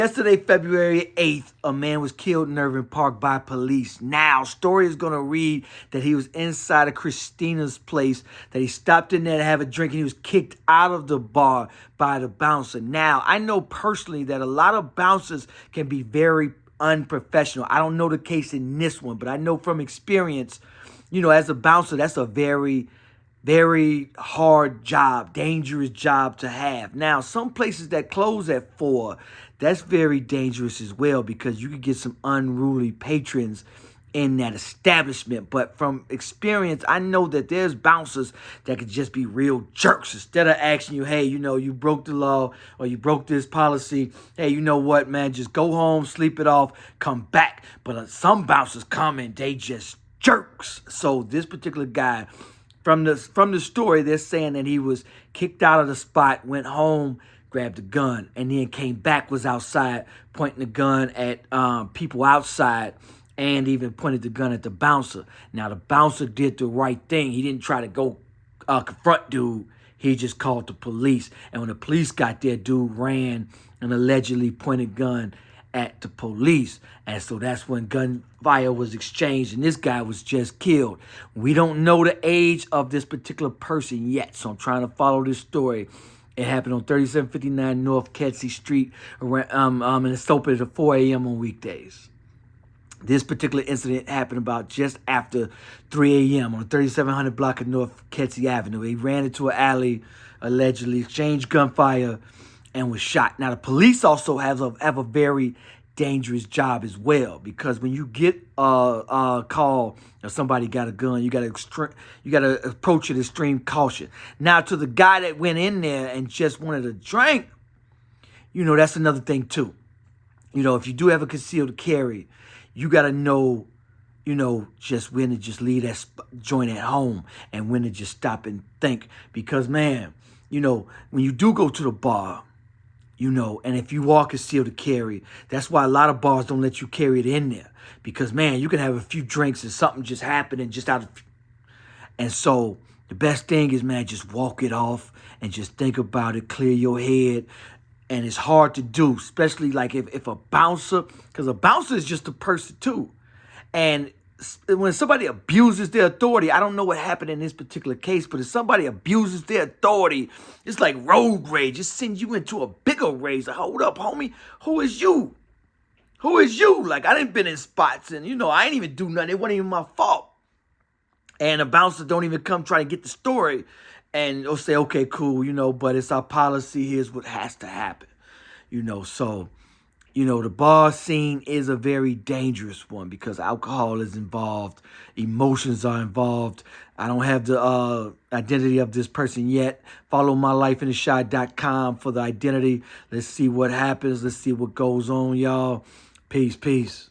Yesterday, February 8th, a man was killed in Irving Park by police. Now, story is going to read that he was inside of Christina's place, that he stopped in there to have a drink, and he was kicked out of the bar by the bouncer. Now, I know personally that a lot of bouncers can be very unprofessional. I don't know the case in this one, but I know from experience, as a bouncer, that's a very hard job, dangerous job to have. Now, some places that close at 4, that's very dangerous as well because you could get some unruly patrons in that establishment. But from experience, I know that there's bouncers that could just be real jerks. Instead of asking you, hey, you broke the law or you broke this policy. Hey, you know what, man, just go home, sleep it off, come back. But some bouncers come and they just jerks. So this particular guy, from the story, they're saying that he was kicked out of the spot, went home, grabbed a gun, and then came back, was outside, pointing the gun at people outside, and even pointed the gun at the bouncer. Now, the bouncer did the right thing. He didn't try to go confront dude. He just called the police. And when the police got there, dude ran and allegedly pointed gun at the police. And so that's when gunfire was exchanged and this guy was just killed. We don't know the age of this particular person yet, so I'm trying to follow this story. It happened on 3759 North Kedzie Street, and it's open at 4 a.m. on weekdays. This particular incident happened about just after 3 a.m. on the 3700 block of North Kedzie Avenue. He ran into an alley, allegedly exchanged gunfire, and was shot. Now, the police also have a very dangerous job as well, because when you get a call or somebody got a gun, you got to approach it extreme caution. Now, to the guy that went in there and just wanted a drink, that's another thing too. If you do have a concealed carry, you got to know, just when to just leave that joint at home and when to just stop and think. Because, man, when you do go to the bar, and if you are concealed to carry, that's why a lot of bars don't let you carry it in there. Because, man, you can have a few drinks and something just happened and just out of... And so the best thing is, man, just walk it off and just think about it, clear your head. And it's hard to do, especially like if a bouncer, because a bouncer is just a person too. And when somebody abuses their authority, I don't know what happened in this particular case, but if somebody abuses their authority, it's like road rage. It sends you into a bigger rage. Like, hold up, homie. Who is you? Who is you? Like, I done been in spots and, I ain't even do nothing. It wasn't even my fault. And the bouncer don't even come try to get the story. And they'll say, okay, cool, but it's our policy. Here's what has to happen. So... the bar scene is a very dangerous one because alcohol is involved. Emotions are involved. I don't have the identity of this person yet. Follow mylifeintheshot.com for the identity. Let's see what happens. Let's see what goes on, y'all. Peace.